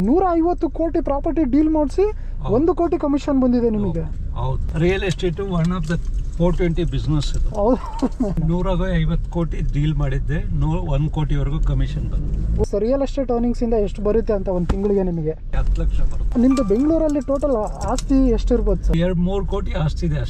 150 ಕೋಟಿ property deal ಮಾಡಿಸಿ 1 ಕೋಟಿ ಕಮಿಷನ್ ಬಂದಿದೆ ನಿಮಗೆ. ಹೌದು, real estate one of the 420 business ಇದು. 150 ಕೋಟಿ ಡೀಲ್ ಮಾಡಿದ್ದೆ, 1 ಕೋಟಿವರೆಗೂ ಕಮಿಷನ್ ಬಂತು. ರಿಯಲ್ ಎಸ್ಟೇಟ್ ಅರ್ನಿಂಗ್ಸ್ ಇಂದ ಎಷ್ಟು ಬರುತ್ತೆ ಅಂತ ಒಂದು ತಿಂಗಳಿಗೆ ನಿಮಗೆ? 10 ಲಕ್ಷ ಬರುತ್ತೆ. ನಿಮ್ದು ಬೆಂಗಳೂರಲ್ಲಿ ಟೋಟಲ್ ಆಸ್ತಿ ಎಷ್ಟಿರ್ಬೋದು ಸರ್? 2-3 ಕೋಟಿ ಆಸ್ತಿ ಇದೆ.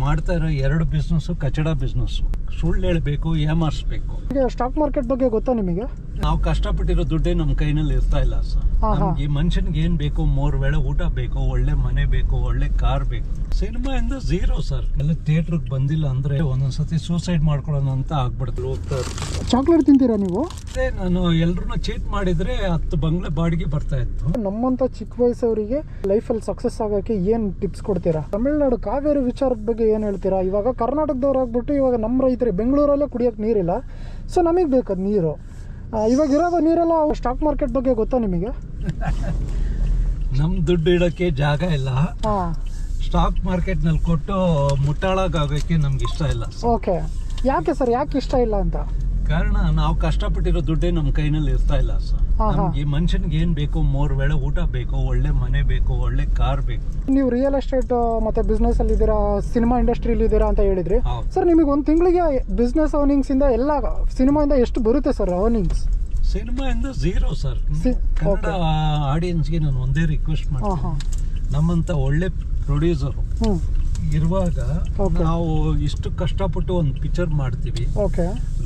ಮಾಡ್ತಾ ಇರೋ 2 ಬಿಸ್ನೆಸ್ ಕಚಡ ಬಿಸ್ನೆಸ್. ಸುಳ್ಳು ಹೇಳಬೇಕು, ಏಮಾರಿಸ್ಬೇಕು. ಸ್ಟಾಕ್ ಮಾರ್ಕೆಟ್ ಬಗ್ಗೆ ಗೊತ್ತಾ ನಿಮಗೆ? ನಾವು ಕಷ್ಟಪಟ್ಟಿರೋ ದುಡ್ಡೇ ನಮ್ಮ ಕೈನಲ್ಲಿ ಇರ್ತಾ ಇಲ್ಲ ಸರ್. ನಮ್ಗೆ ಮನುಷ್ಯನ್ಗೆ ಏನ್ ಬೇಕು, 3 ವೇಳೆ ಊಟ ಬೇಕು, ಒಳ್ಳೆ ಮನೆ ಬೇಕು, ಒಳ್ಳೆ ಕಾರ್ ಬೇಕು. ಸಿನಿಮಾ ಇಂದ ಝೀರೋ ಸರ್. ಎಲ್ಲ ಥಿಯೇಟರ್ಗೆ ಬಂದಿಲ್ಲ ಅಂದ್ರೆ ಒಂದೊಂದ್ಸತಿ ಸೂಸೈಡ್ ಮಾಡ್ಕೊಳ್ಳೋಣ ಅಂತ ಆಗ್ಬಿಡ್ತು. ಹೋಗ್ತಾರೆ. ಚಾಕ್ಲೇಟ್ ತಿಂತೀರಾ ನೀವು? ನಾನು ಎಲ್ರನ್ನ ಚೀಟ್ ಮಾಡಿದ್ರೆ 10 ಬಂಗ್ಲೆ ಬಾಡಿಗೆ ಬರ್ತಾ ಇತ್ತು. ನಮ್ಮಂತ ಚಿಕ್ಕ ವಯಸ್ಸವರಿಗೆ ಲೈಫಲ್ಲಿ ಸಕ್ಸಸ್ ಆಗಕ್ಕೆ ಏನ್ ಟಿಪ್ಸ್ ಕೊಡ್ತೀರಾ? ತಮಿಳ್ನಾಡು ಕಾವೇರಿ ವಿಚಾರದ ಬಗ್ಗೆ ಏನ್ ಹೇಳ್ತೀರಾ? ಇವಾಗ ಕರ್ನಾಟಕದವ್ರು ಆಗ್ಬಿಟ್ಟು ಇವಾಗ ನಮ್ಮ ರೈತರಿಗೆ ಬೆಂಗಳೂರಲ್ಲೇ ಕುಡಿಯೋಕೆ ನೀರಿಲ್ಲ, ಸೊ ನಮಗೆ ಬೇಕದು ನೀರು. ಇವಾಗ ಇರೋ ನೀರೆಲ್ಲ ಸ್ಟಾಕ್ ಮಾರ್ಕೆಟ್ ಬಗ್ಗೆ ಗೊತ್ತಾ ನಿಮಗೆ? ನಮ್ ದುಡ್ಡು ಇಡೋಕ್ಕೆ ಜಾಗ ಇಲ್ಲ. ಸ್ಟಾಕ್ ಮಾರ್ಕೆಟ್ ನಲ್ಲಿ ಕೊಟ್ಟು ಮುಟ್ಟಾಳಾಗೋಕೆ ನಮ್ಗೆ ಇಷ್ಟ ಇಲ್ಲ. ಓಕೆ, ಯಾಕೆ ಸರ್, ಯಾಕೆ ಇಷ್ಟ ಇಲ್ಲ ಅಂತ? ಕಾರಣ ನಾವು ಕಷ್ಟಪಟ್ಟಿರೋ ದುಡ್ಡೇ ನಮ್ಮ ಕೈನಲ್ಲಿ ಇರ್ತಾ ಇಲ್ಲ ಸರ್. ನಮ್ಗೆ ಮನುಷ್ಯನ್ಗೆ ಏನ್ ಬೇಕು, 3 ವೇಳೆ ಊಟ ಬೇಕು, ಒಳ್ಳೆ ಮನೆ ಬೇಕು, ಒಳ್ಳೆ ಕಾರ್ ಬೇಕು. ನೀವು ರಿಯಲ್ ಎಸ್ಟೇಟ್ ಮತ್ತೆ ಬಿಸ್ನೆಸ್ ಅಲ್ಲಿ ಇದ್ದೀರಾ, ಸಿನಿಮಾ ಇಂಡಸ್ಟ್ರಿಯಲ್ಲಿ ಇದ್ದೀರಾ ಅಂತ ಹೇಳಿದ್ರಿ ಸರ್. ನಿಮಗೆ ಒಂದು ತಿಂಗಳಿಗೆ ಬಿಸ್ನೆಸ್ ಅರ್ನಿಂಗ್ಸ್ ಇಂದ ಎಲ್ಲ ಸಿನಿಮಾಯಿಂದ ಎಷ್ಟು ಬರುತ್ತೆ ಸರ್ ಅರ್ನಿಂಗ್ಸ್? ಸಿನಿಮಾ ಇಂದ ಝೀರೋ ಸರ್. ಕನ್ನಡ ಆಡಿಯನ್ಸ್ಗೆ ನಾನು ಒಂದೇ ರಿಕ್ವೆಸ್ಟ್ ಮಾಡ್ತೀನಿ, ನಮ್ಮಂತ ಒಳ್ಳೆ ಪ್ರೊಡ್ಯೂಸರ್ ಇರುವಾಗ ನಾವು ಇಷ್ಟು ಕಷ್ಟಪಟ್ಟು ಒಂದು ಪಿಕ್ಚರ್ ಮಾಡ್ತೀವಿ.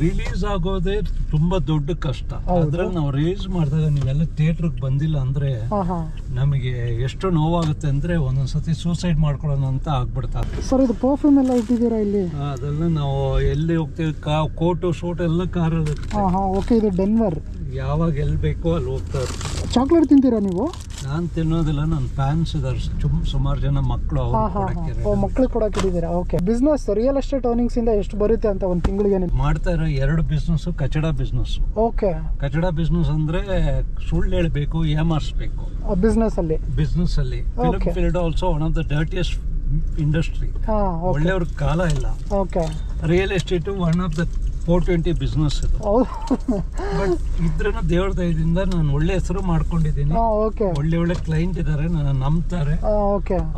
ರಿಲೀಸ್ ಆಗೋದೇ ತುಂಬಾ ದೊಡ್ಡ ಕಷ್ಟ. ಅದ್ರಲ್ಲಿ ನಾವು ರಿಲೀಸ್ ಮಾಡಿದಾಗ ನೀವೆಲ್ಲ ಥಿಯೇಟರ್ಗೆ ಬಂದಿಲ್ಲ ಅಂದ್ರೆ ನಮಗೆ ಎಷ್ಟು ನೋವಾಗುತ್ತೆ ಅಂದ್ರೆ ಒಂದೊಂದ್ಸತಿ ಸೂಸೈಡ್ ಮಾಡ್ಕೊಳ್ಳೋಣ ಅಂತ ಆಗ್ಬಿಡ್ತಾ. ಸರ್, ಇದು ಪರ್ಫ್ಯೂಮ್ ಎಲ್ಲ ಇಟ್ಟಿದ್ದೀರಾ ಇಲ್ಲಿ? ಅದೆಲ್ಲ ನಾವು ಎಲ್ಲಿ ಹೋಗ್ತೀವಿ, ಕೋಟು ಶೂಟ್ ಎಲ್ಲ ಕಾರಲ್ಲಿ. ಓಕೆ, ಇದು ಡೆನ್ವರ್. ಯಾವಾಗ ಎಲ್ಲಿ ಬೇಕೋ ಅಲ್ಲಿ ಹೋಗ್ತಾ ಇರ್ತೀವಿ. ಚಾಕ್ಲೇಟ್ ತಿಂತೀರಾ ನೀವು? ನಾನು ತಿನ್ನೋದಿಲ್ಲ, ನನ್ನ ಫ್ಯಾನ್ಸ್ ಇದಾರೆ ಸುಮಾರು ಜನ ಮಕ್ಕಳು, ಮಕ್ಕಳಿಗೆ ಕೊಡಕ್ಕೆ ಇದ್ದೀರಾ? Okay. Business real estate earnings ಇಂದ ಎಷ್ಟು ಬರುತ್ತೆ ಅಂತ ಒಂದು ತಿಂಗಳಿಗೆ? ಮಾಡ್ತಾ ಇರೋ 2 ಬಿಸ್ನೆಸ್ ಕಚಡ ಬಿಸ್ನೆಸ್. ಓಕೆ. ಕಚಡ ಬಿಸ್ನೆಸ್ ಅಂದ್ರೆ ಸುಳ್ಳು ಹೇಳಬೇಕು, ಏಮಾರಿಸ್ಬೇಕು. ಬಿಸ್ನೆಸ್ ಅಲ್ಲಿ film field also one of the dirtiest industry. ಒಳ್ಳೆಯವ್ರ ಕಾಲ ಇಲ್ಲ. Okay. Real estate one of the 420 business ಇದು. ಬಟ್ ಇದ್ರನ್ನ ದೇವ್ರ ದಯದಿಂದ ನಾನು ಒಳ್ಳೆ ಹೆಸರು ಮಾಡ್ಕೊಂಡಿದ್ದೀನಿ. ಒಳ್ಳೆ ಕ್ಲೈಂಟ್ ಇದಾರೆ, ನನ್ನ ನಂಬ್ತಾರೆ.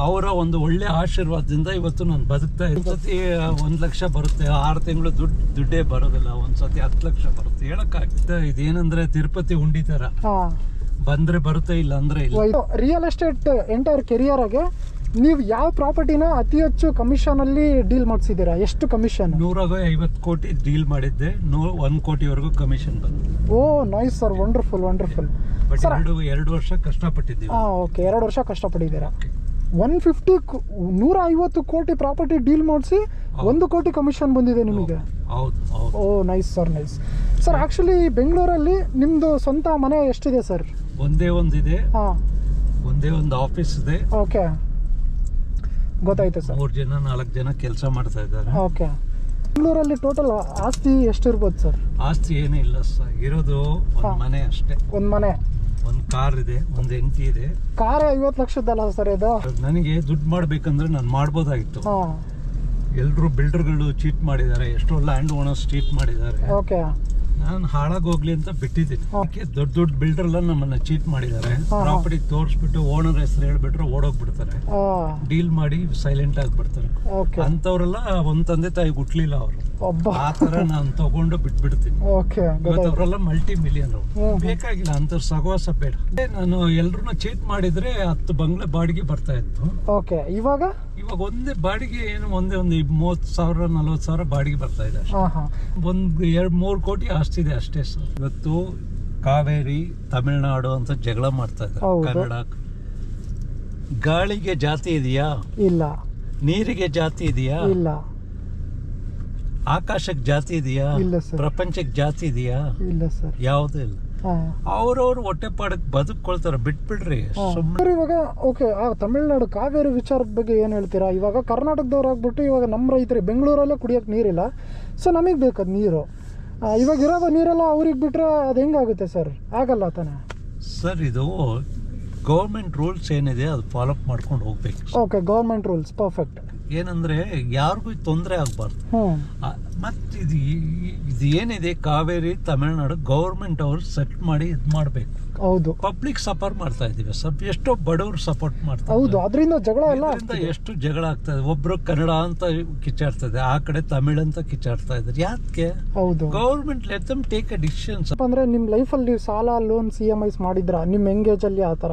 ಅವರ ಒಂದು ಒಳ್ಳೆ ಆಶೀರ್ವಾದದಿಂದ ಇವತ್ತು ನಾನು ಬದುಕ್ತಾ ಇರ್ತೀನಿ. 1 ಲಕ್ಷ ಬರುತ್ತೆ, 6 ತಿಂಗಳು ದುಡ್ಡೇ ಬರೋದಿಲ್ಲ. ಒಂದ್ಸತಿ 10 ಲಕ್ಷ ಬರುತ್ತೆ. ಹೇಳಕ್ಕಾಗ್ತದೆ. ಇದೇನಂದ್ರೆ ತಿರುಪತಿ ಉಂಡಿ ತರ, ಬಂದ್ರೆ ಬರುತ್ತೆ, ಇಲ್ಲ ಅಂದ್ರೆ ಇಲ್ಲ. ರಿಯಲ್ ಎಸ್ಟೇಟ್ ಎಂಟೈರ್ ಕೆರಿಯರ್ ಆಗಿ ನೀವು ಯಾವ ಪ್ರಾಪರ್ಟಿನ ಅತಿ ಹೆಚ್ಚು ಕಮಿಷನ್ ಅಲ್ಲಿ ಡೀಲ್ ಮಾಡಿಸಿದ್ದೀರಾ? ಎಷ್ಟು ಕಮಿಷನ್? 150 ಕೋಟಿ ಡೀಲ್ ಮಾಡಿದ್ದೆ, 1 ಕೋಟಿವರೆಗೂ ಕಮಿಷನ್ ಬಂತು. ಓ ನೈಸ್ ಸರ್, ವಂಡರ್ಫುಲ್. ಬಟ್ 2 ವರ್ಷ ಕಷ್ಟಪಟ್ಟಿದ್ದೀವಿ. ಓಕೆ, 2 ವರ್ಷ ಕಷ್ಟಪಟ್ಟಿದ್ದೀರಾ. 150 ಕೋಟಿ ಪ್ರಾಪರ್ಟಿ ಡೀಲ್ ಮಾಡಿಸಿ 1 ಕೋಟಿ ಕಮಿಷನ್ ಬಂದಿದೆ ನಿಮಗೆ. Oh nice sir, nice sir. Actually ಬೆಂಗಳೂರಲ್ಲಿ ನಿಮ್ದು ಸ್ವಂತ ಮನೆ ಎಷ್ಟಿದೆ ಸರ್? ಒಂದೇ ಒಂದಿದೆ, ಒಂದೇ ಒಂದು ಆಫೀಸ್ ಇದೆ. ಓಕೆ, ಗೊತ್ತಾಯ್ತು ಸರ್. 3 ಜನ 4 ಜನ ಕೆಲಸ ಮಾಡ್ತಾ ಇದ್ದಾರೆ. ಓಕೆ. ಬೆಂಗಳೂರಲ್ಲಿ ಟೋಟಲ್ ಆಸ್ತಿ ಎಷ್ಟಿರ್ಬೋದು ಸರ್? ಆಸ್ತಿ ಏನೂ ಇಲ್ಲ ಸರ್, ಇರೋದು ಒಂದು ಮನೆ ಅಷ್ಟೇ. ಒಂದು ಮನೆ, ಒಂದು ಕಾರ್ ಇದೆ, ಒಂದು ಹೆಂಡತಿ ಇದೆ. ಕಾರೇ 50 ಲಕ್ಷದ್ದಲ್ಲ ಸರ್ ಇದು? ನನಗೆ ದುಡ್ಡು ಮಾಡ್ಬೇಕಂದ್ರೆ ನಾನು ಮಾಡ್ಬೋದಾಗಿತ್ತು. ಎಲ್ರು ಬಿಲ್ಡರ್ಗಳು ಚೀಟ್ ಮಾಡಿದ್ದಾರೆ, ಎಷ್ಟೋ ಲ್ಯಾಂಡ್ ಓನರ್ಸ್ ಚೀಟ್ ಮಾಡಿದ್ದಾರೆ. ಓಕೆ. ನಾನು ಹಾಳಾಗೋಗ್ಲಿ ಅಂತ ಬಿಟ್ಟಿದ್ದೀನಿ. ದೊಡ್ಡ ಬಿಲ್ಡರ್ ಎಲ್ಲ ನಮ್ಮನ್ನ ಚೀಟ್ ಮಾಡಿದ್ದಾರೆ. ಪ್ರಾಪರ್ಟಿ ತೋರಿಸ್ಬಿಟ್ಟು ಓನರ್ ಹೆಸರು ಹೇಳ್ಬಿಟ್ರೆ ಓಡೋಗ್ಬಿಡ್ತಾರೆ, ಡೀಲ್ ಮಾಡಿ ಸೈಲೆಂಟ್ ಆಗ್ಬಿಡ್ತಾರೆ. ಅಂತವ್ರೆಲ್ಲ ಒಂದ್ ತಂದೆ ತಾಯಿ ಹುಟ್ಲಿಲ್ಲ ಅವರು. ಆ ತರ ನಾನು ತಗೊಂಡು ಬಿಟ್ಬಿಡ್ತೀನಿ. ಅವರೆಲ್ಲ ಮಲ್ಟಿ ಮಿಲಿಯನ್. ಬೇಕಾಗಿಲ್ಲ ಅಂತವ್ರ ಸಹವಾಸ ಬೇಡ. ನಾನು ಎಲ್ರು ಚೀಟ್ ಮಾಡಿದ್ರೆ 10 ಬಂಗ್ಲೆ ಬಾಡಿಗೆ ಬರ್ತಾ ಇತ್ತು. ಇವಾಗ ಒಂದೇ ಬಾಡಿಗೆ ಏನು ಒಂದೇ 30,000 40,000 ಬಾಡಿಗೆ ಬರ್ತಾ ಇದೆ. 1-2-3 ಕೋಟಿ ಆಸ್ತಿದೆ ಅಷ್ಟೇ ಸರ್. ಇವತ್ತು ಕಾವೇರಿ ತಮಿಳ್ನಾಡು ಅಂತ ಜಗಳ ಮಾಡ್ತಾ ಇದ್ದಾರೆ. ಕನ್ನಡ ಗಾಳಿಗೆ ಜಾತಿ ಇದೆಯಾ? ಇಲ್ಲ. ನೀರಿಗೆ ಜಾತಿ ಇದೆಯಾ? ಇಲ್ಲ. ಆಕಾಶಕ್ಕೆ ಜಾತಿ ಇದೆಯಾ? ಇಲ್ಲ ಸರ್. ಪ್ರಪಂಚಕ್ಕೆ ಜಾತಿ ಇದೆಯಾ? ಇಲ್ಲ ಸರ್, ಯಾವುದೂ ಇಲ್ಲ. ಅವ್ರವ್ರು ಹೊಟ್ಟೆ ಪಾಡಕ್ ಬದುಕೊಳ್ತಾರ, ಬಿಟ್ಬಿಡ್ರಿ ಸುಮ್ಮನೆ. ಇವಾಗ ಓಕೆ, ತಮಿಳ್ನಾಡು ಕಾವೇರಿ ವಿಚಾರದ ಬಗ್ಗೆ ಏನ್ ಹೇಳ್ತೀರಾ? ಇವಾಗ ಕರ್ನಾಟಕದವ್ರು ಆಗ್ಬಿಟ್ಟು ಇವಾಗ ನಮ್ಮ ರೈತರಿಗೆ ಬೆಂಗಳೂರಲ್ಲೇ ಕುಡಿಯೋಕೆ ನೀರಿಲ್ಲ, ಸೊ ನಮಗೆ ಬೇಕದು ನೀರು. ಇವಾಗ ಇರೋದು ನೀರೆಲ್ಲ ಅವ್ರಿಗೆ ಬಿಟ್ರೆ ಅದು ಹೆಂಗಾಗುತ್ತೆ ಸರ್? ಆಗಲ್ಲ ತಾನೆ ಸರ್. ಇದು ಗೌರ್ಮೆಂಟ್ ರೂಲ್ಸ್ ಏನಿದೆ ಅದು ಫಾಲೋ ಅಪ್ ಮಾಡ್ಕೊಂಡು ಹೋಗ್ಬೇಕು. Okay, government rules perfect. ಏನಂದ್ರೆ ಯಾರಿಗೂ ತೊಂದರೆ ಆಗ್ಬಾರ್ದು. ಮತ್ತೆ ಇದು ಏನಿದೆ ಕಾವೇರಿ ತಮಿಳ್ನಾಡು ಗೌರ್ಮೆಂಟ್ ಅವ್ರು ಸೆಟ್ ಮಾಡಿ ಇದ್ ಮಾಡ್ಬೇಕು. ಹೌದು, ಪಬ್ಲಿಕ್ ಸಫರ್ ಮಾಡ್ತಾ ಇದೀವಿ, ಎಷ್ಟೋ ಬಡವರು ಸಪೋರ್ಟ್ ಮಾಡ್ತಾರೆ. ಹೌದು, ಅದರಿಂದ ಜಗಳ ಎಲ್ಲ ಎಷ್ಟು ಜಗಳ ಆಗ್ತಾ ಇದೆ. ಒಬ್ರು ಕನ್ನಡ ಅಂತ ಕಿಚ್ಚಾಡ್ತದೆ, ಆ ಕಡೆ ತಮಿಳ್ ಅಂತ ಕಿಚ್ಚಾಡ್ತಾ ಇದ್ದಾರೆ. ಯಾಕೆ? ಹೌದು, government let them take a decisions. ಅಂದ್ರೆ ನಿಮ್ ಲೈಫ್ ಅಲ್ಲಿ ಸಾಲ, ಲೋನ್ಸ್, EMIs ಮಾಡಿದ್ರ ನಿಮ್ ಎಂಗೇಜ್ ಅಲ್ಲಿ ಆತರ?